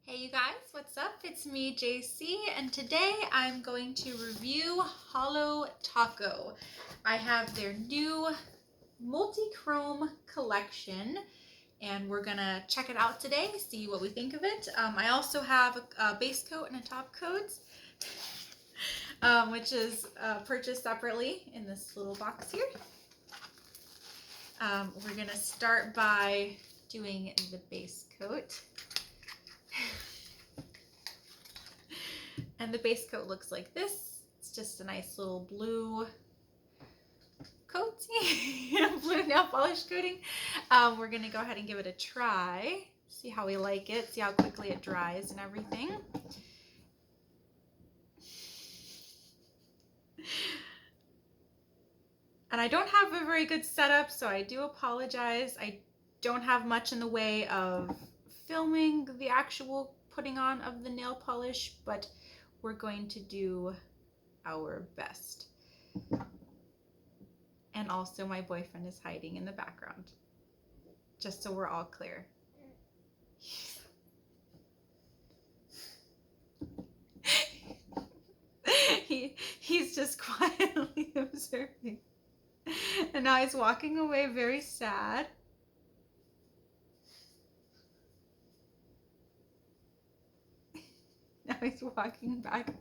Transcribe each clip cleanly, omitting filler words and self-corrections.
Hey you guys, what's up? It's me, JC, and today I'm going to review Holo Taco. I have their new multichrome collection, and we're gonna check it out today, see what we think of it. I also have a base coat and a top coat, which is purchased separately in this little box here. We're gonna start by doing the base coat. And the base coat looks like this. It's just a nice little blue coat, blue nail polish coating. We're gonna go ahead and give it a try, see how we like it, see how quickly it dries and everything. And I don't have a very good setup, so I do apologize. I don't have much in the way of filming the actual putting on of the nail polish, but we're going to do our best. And also my boyfriend is hiding in the background, just so we're all clear. He's just quietly observing. And now he's walking away very sad. Now he's walking back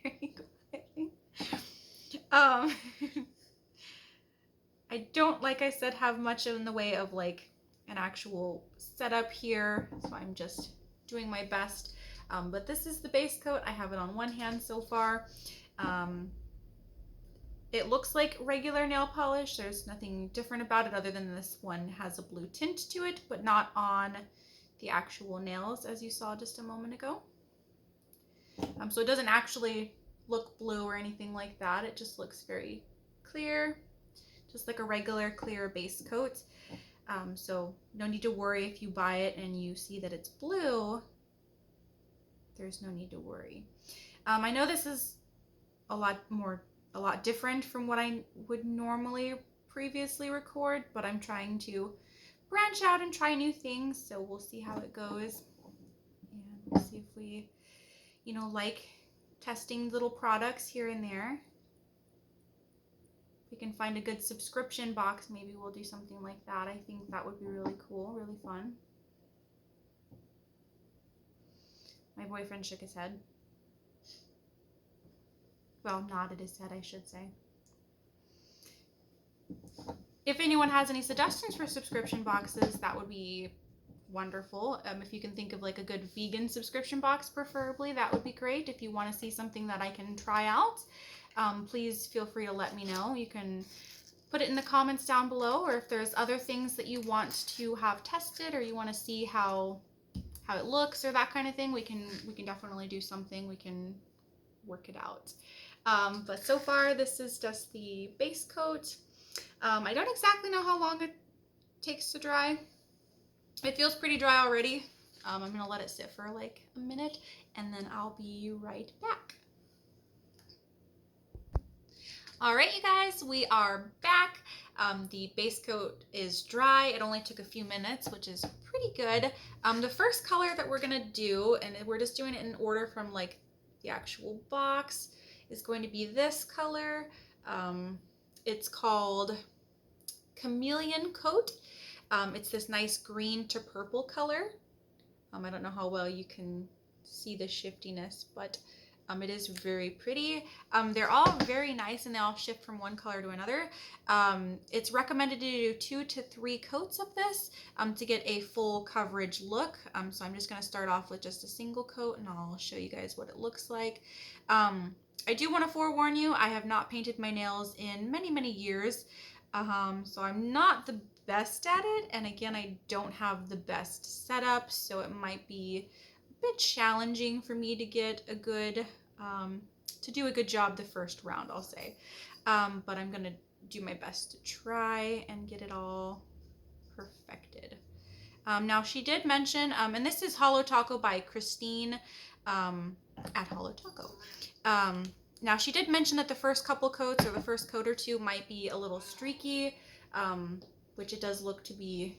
very quietly. I don't, like I said, have much in the way of like an actual setup here, so I'm just doing my best. But this is the base coat. I have it on one hand so far. It looks like regular nail polish. There's nothing different about it other than this one has a blue tint to it, but not on the actual nails as you saw just a moment ago. So it doesn't actually look blue or anything like that. It just looks very clear, just like a regular clear base coat. So no need to worry if you buy it and you see that it's blue. There's no need to worry. I know this is a lot different from what I would normally previously record, but I'm trying to branch out and try new things, so we'll see how it goes. And we'll see if we, like testing little products here and there. If we can find a good subscription box, maybe we'll do something like that. I think that would be really cool, really fun. My boyfriend shook his head. Well, nodded his head, I should say. If anyone has any suggestions for subscription boxes, that would be wonderful. If you can think of like a good vegan subscription box, preferably, that would be great. If you want to see something that I can try out, please feel free to let me know. You can put it in the comments down below, or if there's other things that you want to have tested or you want to see how it looks or that kind of thing, we can definitely do something. We can work it out. But so far, this is just the base coat. I don't exactly know how long it takes to dry. It feels pretty dry already. I'm gonna let it sit for like a minute and then I'll be right back. All right, you guys, we are back. The base coat is dry. It only took a few minutes, which is pretty good. The first color that we're gonna do, and we're just doing it in order from like the actual box, is going to be this color. It's called Chameleon Coat. It's this nice green to purple color. I don't know how well you can see the shiftiness, but it is very pretty. They're all very nice and they all shift from one color to another. It's recommended to do 2 to 3 coats of this to get a full coverage look. So I'm just going to start off with just a single coat and I'll show you guys what it looks like. I do want to forewarn you, I have not painted my nails in many, many years. So I'm not the best at it. And again, I don't have the best setup, so it might be a bit challenging for me to get a good, to do a good job the first round, I'll say. But I'm going to do my best to try and get it all perfected. Now she did mention, and this is Holo Taco by Christine at Holo Taco. Now she did mention that the first couple coats or the first coat or two might be a little streaky, which it does look to be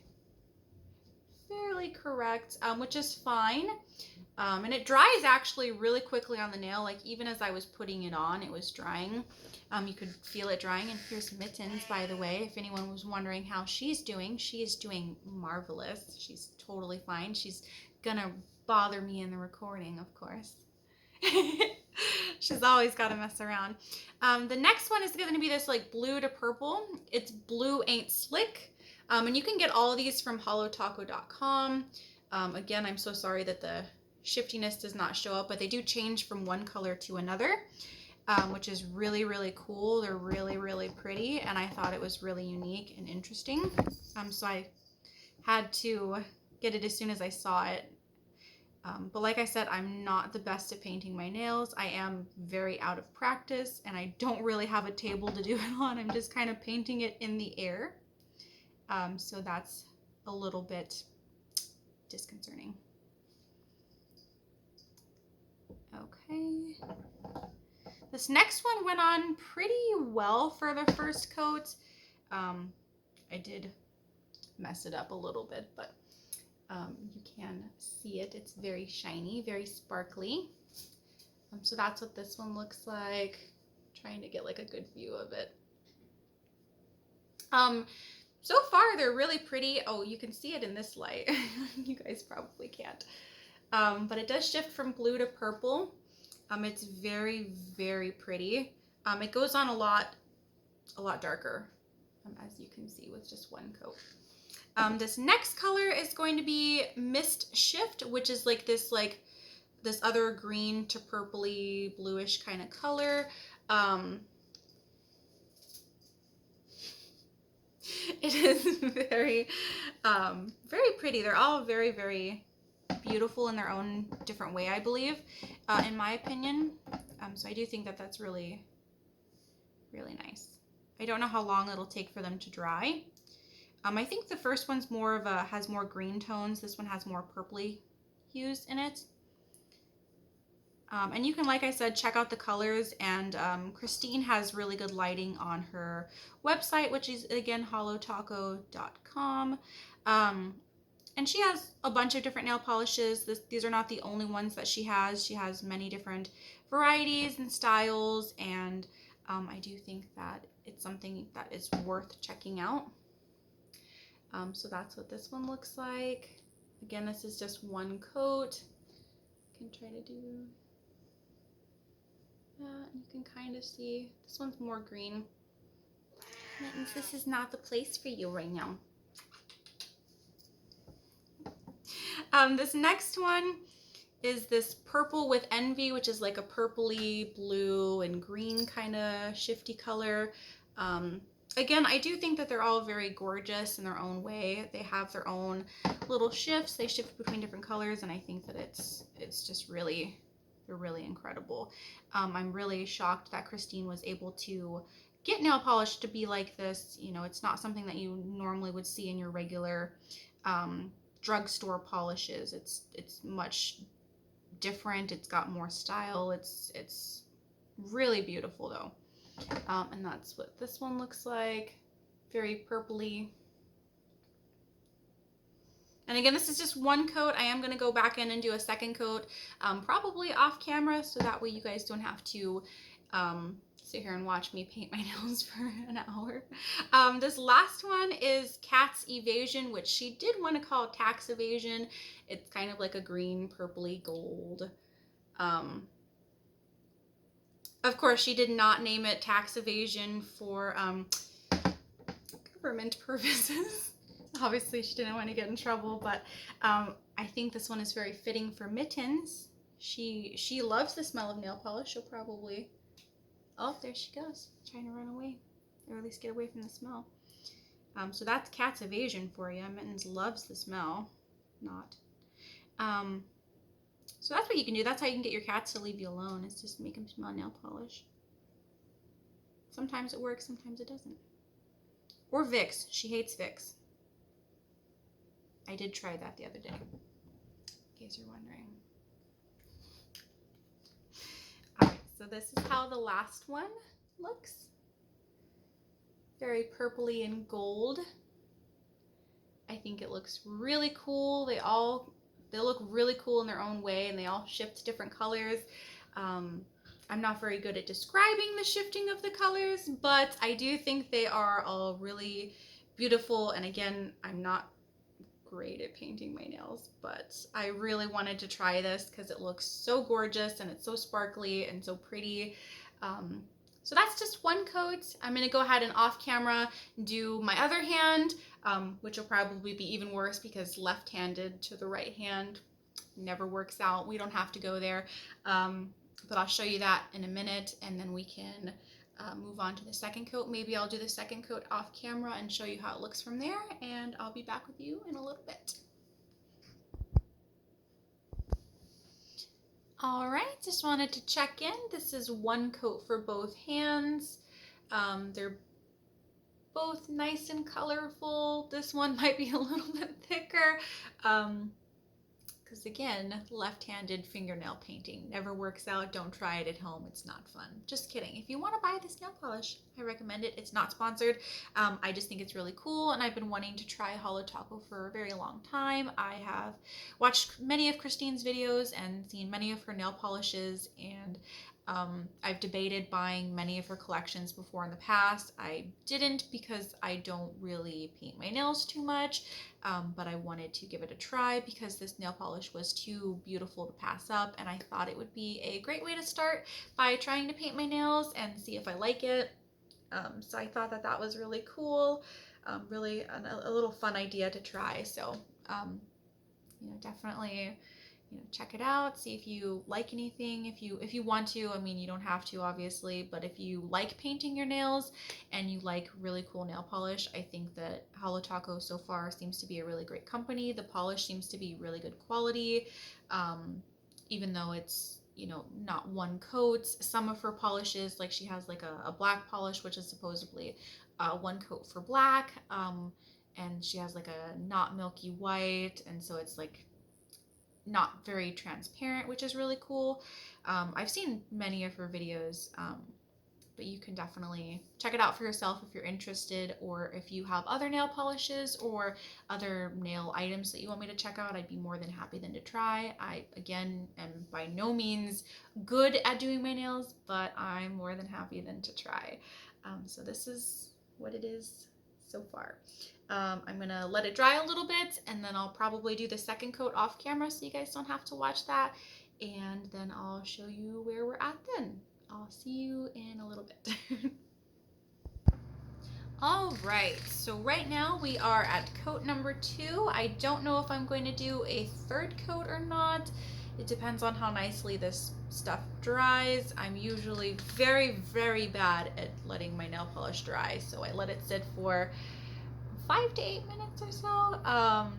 fairly correct, which is fine. And it dries actually really quickly on the nail. Like even as I was putting it on, it was drying. You could feel it drying. And here's Mittens, by the way, if anyone was wondering how she's doing. She is doing marvelous. She's totally fine. She's gonna bother me in the recording, of course. She's always got to mess around. The next one is going to be this like blue to purple. It's Blue Ain't Slick. And you can get all of these from holotaco.com. Again, I'm so sorry that the shiftiness does not show up, but they do change from one color to another, which is really, really cool. They're really, really pretty, and I thought it was really unique and interesting. So I had to get it as soon as I saw it. But like I said, I'm not the best at painting my nails. I am very out of practice, and I don't really have a table to do it on. I'm just kind of painting it in the air. So that's a little bit disconcerting. Okay. This next one went on pretty well for the first coat. I did mess it up a little bit, but you can see it. It's very shiny, very sparkly. So that's what this one looks like. I'm trying to get like a good view of it. So far they're really pretty. Oh, you can see it in this light. You guys probably can't. But it does shift from blue to purple. It's very, very pretty. It goes on a lot darker, as you can see with just one coat. This next color is going to be Mist Shift, which is like this other green to purpley bluish kind of color. It is very, very pretty. They're all very, very beautiful in their own different way, I believe, in my opinion. So I do think that that's really, really nice. I don't know how long it'll take for them to dry. I think the first one's has more green tones. This one has more purpley hues in it. And you can, like I said, check out the colors, and Christine has really good lighting on her website, which is, again, holotaco.com. And she has a bunch of different nail polishes. These are not the only ones that she has. She has many different varieties and styles, and I do think that it's something that is worth checking out. So that's what this one looks like. Again, this is just one coat. I can try to do that. You can kind of see this one's more green. Mittens, this is not the place for you right now. This next one is this Purple with Envy, which is like a purpley blue and green kind of shifty color. Again, I do think that they're all very gorgeous in their own way. They have their own little shifts. They shift between different colors, and I think that it's just really, they're really incredible. I'm really shocked that Christine was able to get nail polish to be like this. You know, it's not something that you normally would see in your regular drugstore polishes. It's much different. It's got more style. It's really beautiful though. And that's what this one looks like. Very purpley. And again, this is just one coat. I am going to go back in and do a second coat, probably off camera, so that way you guys don't have to sit here and watch me paint my nails for an hour. This last one is Cat's Evasion, which she did want to call Tax Evasion. It's kind of like a green, purpley gold. Of course, she did not name it Tax Evasion for government purposes. Obviously, she didn't want to get in trouble, but I think this one is very fitting for Mittens. She loves the smell of nail polish. She'll probably... Oh, there she goes, trying to run away, or at least get away from the smell. So that's Cat's Evasion for you. Mittens loves the smell. Not. So that's what you can do. That's how you can get your cats to leave you alone, is just make them smell nail polish. Sometimes it works, sometimes it doesn't. Or Vicks. She hates Vicks. I did try that the other day, in case you're wondering. Alright, so this is how the last one looks. Very purpley and gold. I think it looks really cool. They look really cool in their own way, and they all shift different colors. I'm not very good at describing the shifting of the colors, but I do think they are all really beautiful. And again, I'm not great at painting my nails, but I really wanted to try this because it looks so gorgeous and it's so sparkly and so pretty. So that's just one coat. I'm going to go ahead and off camera do my other hand, which will probably be even worse because left-handed to the right hand never works out. We don't have to go there, but I'll show you that in a minute, and then we can move on to the second coat. Maybe I'll do the second coat off camera and show you how it looks from there, and I'll be back with you in a little bit. All right, just wanted to check in. This is one coat for both hands. They're both nice and colorful. This one might be a little bit thicker. Because again, left-handed fingernail painting never works out. Don't try it at home. It's not fun. Just kidding. If you want to buy this nail polish, I recommend it. It's not sponsored. I just think it's really cool, and I've been wanting to try Holo for a very long time. I have watched many of Christine's videos and seen many of her nail polishes, and I've debated buying many of her collections before in the past. I didn't because I don't really paint my nails too much, but I wanted to give it a try because this nail polish was too beautiful to pass up, and I thought it would be a great way to start by trying to paint my nails and see if I like it. So I thought that was really cool, really a little fun idea to try. So, definitely check it out, see if you like anything. If you want to, I mean, you don't have to obviously, but if you like painting your nails and you like really cool nail polish, I think that Holo so far seems to be a really great company. The polish seems to be really good quality, even though it's not one coat. Some of her polishes, like she has like a black polish, which is supposedly one coat for black, and she has like a not milky white, and so it's like not very transparent, which is really cool. I've seen many of her videos, but you can definitely check it out for yourself if you're interested, or if you have other nail polishes or other nail items that you want me to check out, I'd be more than happy to try. I, again, am by no means good at doing my nails, but I'm more than happy to try. So this is what it is so far. I'm gonna let it dry a little bit, and then I'll probably do the second coat off camera so you guys don't have to watch that, and then I'll show you where we're at then. I'll see you in a little bit. All right, so right now we are at coat number 2. I don't know if I'm going to do a third coat or not. It depends on how nicely this stuff dries. I'm usually very, very bad at letting my nail polish dry, so I let it sit for 5 to 8 minutes or so.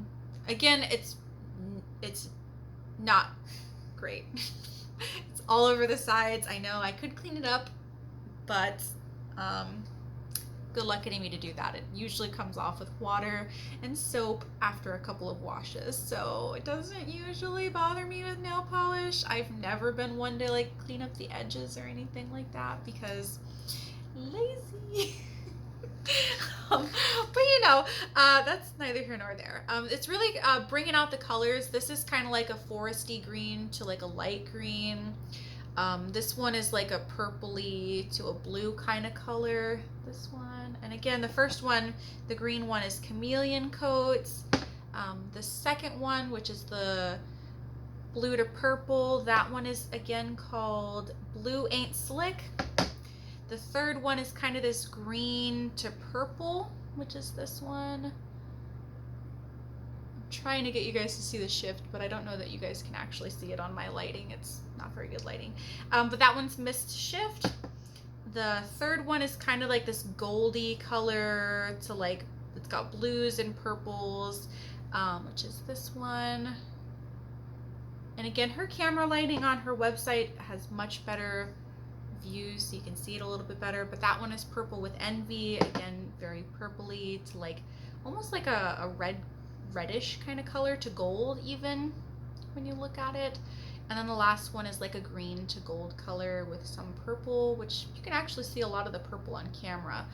Again, it's not great. It's all over the sides. I know I could clean it up, but good luck getting me to do that. It usually comes off with water and soap after a couple of washes, so it doesn't usually bother me with nail polish. I've never been one to like clean up the edges or anything like that because lazy. But that's neither here nor there. It's really bringing out the colors. This is kind of like a foresty green to like a light green. This one is like a purpley to a blue kind of color, this one. And again, the first one, the green one, is chameleon coats. The second one, which is the blue to purple, that one is again called Blue Ain't Slick. The third one is kind of this green to purple, which is this one. I'm trying to get you guys to see the shift, but I don't know that you guys can actually see it on my lighting. It's not very good lighting. But that one's Mist Shift. The third one is kind of like this goldy color to like, it's got blues and purples, which is this one. And again, her camera lighting on her website has much better views, so you can see it a little bit better. But that one is Purple with Envy, again very purpley to like almost like a reddish kind of color to gold even when you look at it. And then the last one is like a green to gold color with some purple, which you can actually see a lot of the purple on camera.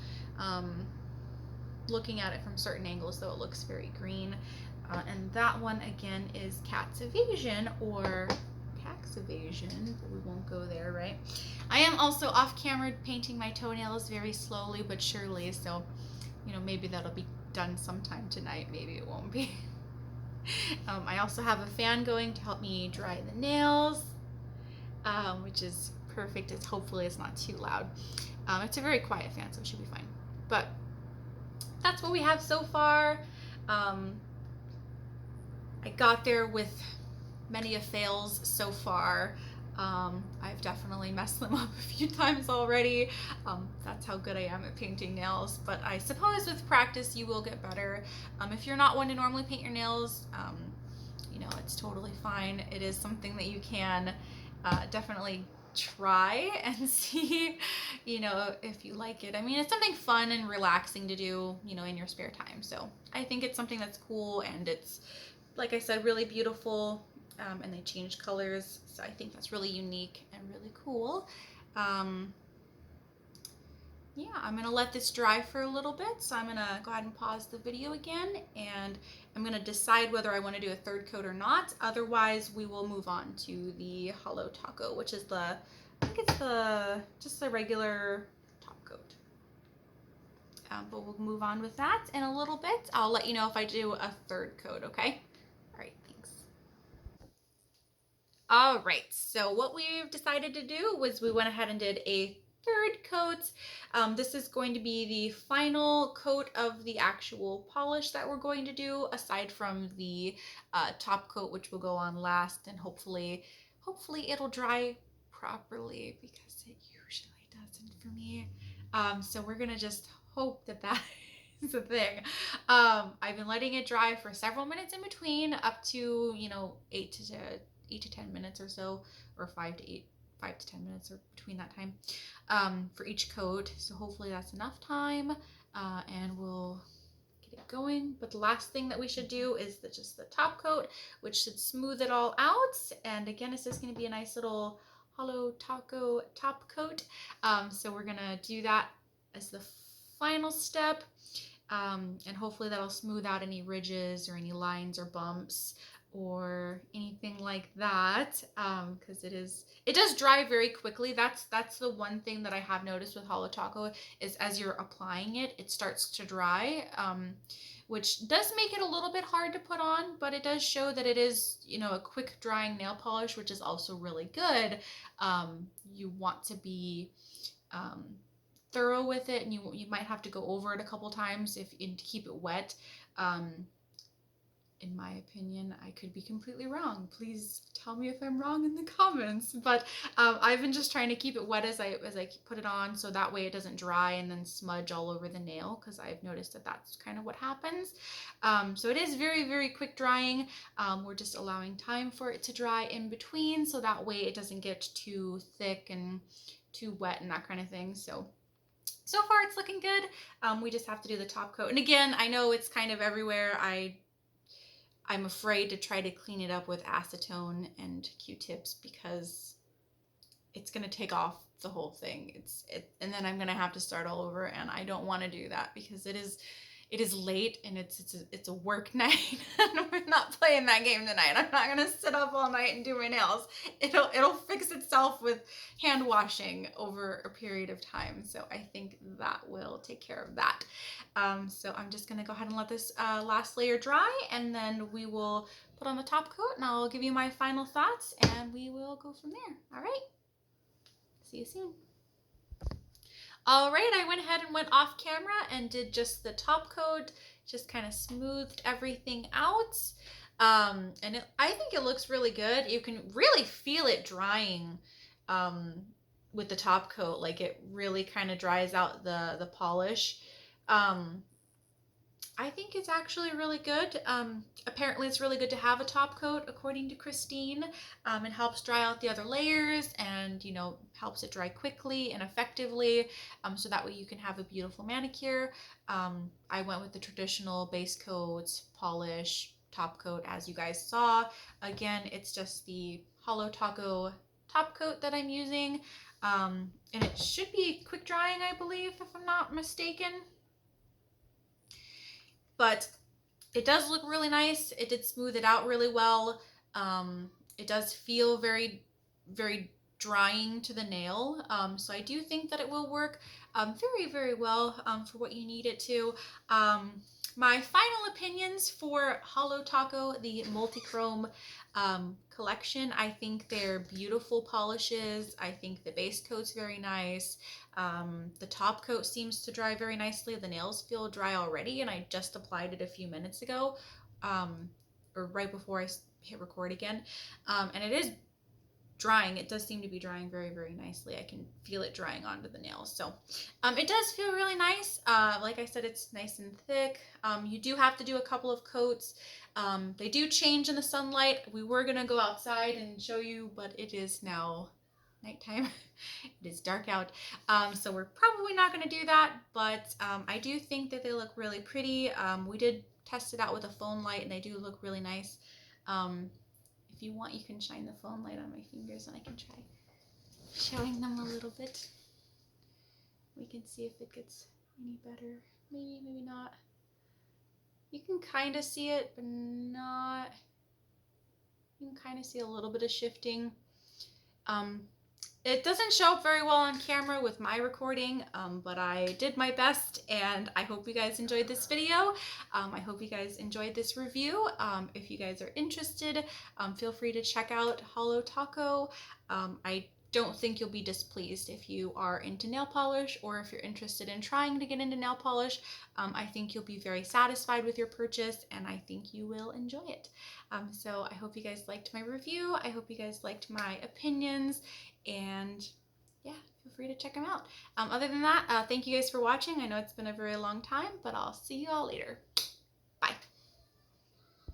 looking at it from certain angles, though, it looks very green. And that one again is Cat's Evasion, or Tax Evasion, but we won't go there, right? I am also off camera painting my toenails very slowly but surely, so you know, maybe that'll be done sometime tonight, maybe it won't be. I also have a fan going to help me dry the nails, which is perfect. Hopefully it's not too loud. It's a very quiet fan, so it should be fine. But that's what we have so far. I got there with many a fails so far. I've definitely messed them up a few times already. That's how good I am at painting nails, but I suppose with practice you will get better. If you're not one to normally paint your nails, you know, it's totally fine. It is something that you can definitely try and see, you know, if you like it. I mean, it's something fun and relaxing to do, you know, in your spare time. So I think it's something that's cool, and it's, like I said, really beautiful. And they change colors, so I think that's really unique and really cool. Yeah, I'm gonna let this dry for a little bit, so I'm gonna go ahead and pause the video again, and I'm gonna decide whether I want to do a third coat or not. Otherwise, we will move on to the Holo Taco, which is I think it's just the regular top coat. But we'll move on with that in a little bit. I'll let you know if I do a third coat, okay? All right, thanks. All right, so what we've decided to do was we went ahead and did a third coat. This is going to be the final coat of the actual polish that we're going to do, aside from the top coat, which will go on last, and hopefully it'll dry properly, because it usually doesn't for me. So we're gonna just hope that is a thing. I've been letting it dry for several minutes in between, up to, you know, 8 to 10 minutes or so, or 5 to 10 minutes, or between that time, for each coat. So hopefully that's enough time, and we'll get it going. But the last thing that we should do is just the top coat, which should smooth it all out. And again, it's just going to be a nice little Holo Taco top coat. So we're going to do that as the final step. And hopefully that'll smooth out any ridges or any lines or bumps or anything like that, because it does dry very quickly. That's the one thing that I have noticed with Holo Taco, is as you're applying it, it starts to dry, which does make it a little bit hard to put on, but it does show that it is, you know, a quick drying nail polish, which is also really good. You want to be thorough with it, and you might have to go over it a couple times to keep it wet. In my opinion, I could be completely wrong. Please tell me if I'm wrong in the comments. But I've been just trying to keep it wet as I put it on, so that way it doesn't dry and then smudge all over the nail, because I've noticed that that's kind of what happens. So it is very, very quick drying. We're just allowing time for it to dry in between, so that way it doesn't get too thick and too wet and that kind of thing. So far it's looking good. We just have to do the top coat. And again, I know it's kind of everywhere. I'm afraid to try to clean it up with acetone and Q-tips, because it's going to take off the whole thing. And then I'm going to have to start all over, and I don't want to do that, because it is late, and it's a work night, and we're not playing that game tonight. I'm not going to sit up all night and do my nails. It'll fix itself with hand washing over a period of time. So I think that will take care of that. So I'm just going to go ahead and let this last layer dry, and then we will put on the top coat, and I'll give you my final thoughts, and we will go from there. All right. See you soon. All right, I went ahead and went off camera and did just the top coat, just kind of smoothed everything out. And I think it looks really good. You can really feel it drying with the top coat. Like, it really kind of dries out the polish. I think it's actually really good. Apparently it's really good to have a top coat, according to Christine. It helps dry out the other layers, and, you know, helps it dry quickly and effectively, so that way you can have a beautiful manicure. I went with the traditional base coat, polish, top coat, as you guys saw. Again, it's just the Holo Taco top coat that I'm using, and it should be quick drying, I believe, if I'm not mistaken. but it does look really nice. It did smooth it out really well. It does feel very, very drying to the nail. So I do think that it will work very, very well for what you need it to. My final opinions for Holo Taco, the multichrome collection. I think they're beautiful polishes. I think the base coat's very nice. The top coat seems to dry very nicely. The nails feel dry already, and I just applied it a few minutes ago, or right before I hit record again. And it is drying. It does seem to be drying very, very nicely. I can feel it drying onto the nails. So it does feel really nice. Like I said, it's nice and thick. You do have to do a couple of coats. They do change in the sunlight. We were going to go outside and show you, but it is now nighttime. It is dark out. So we're probably not going to do that, but I do think that they look really pretty. We did test it out with a phone light, and they do look really nice. If you want, you can shine the phone light on my fingers and I can try showing them a little bit. We can see if it gets any better. Maybe, maybe not. You can kind of see it, but not. You can kind of see a little bit of shifting. It doesn't show up very well on camera with my recording, but I did my best, and I hope you guys enjoyed this video. I hope you guys enjoyed this review. If you guys are interested, feel free to check out Holo Taco. I don't think you'll be displeased if you are into nail polish, or if you're interested in trying to get into nail polish. I think you'll be very satisfied with your purchase, and I think you will enjoy it. So I hope you guys liked my review. I hope you guys liked my opinions, and yeah, feel free to check them out. Other than that, thank you guys for watching. I know it's been a very long time, but I'll see you all later. Bye.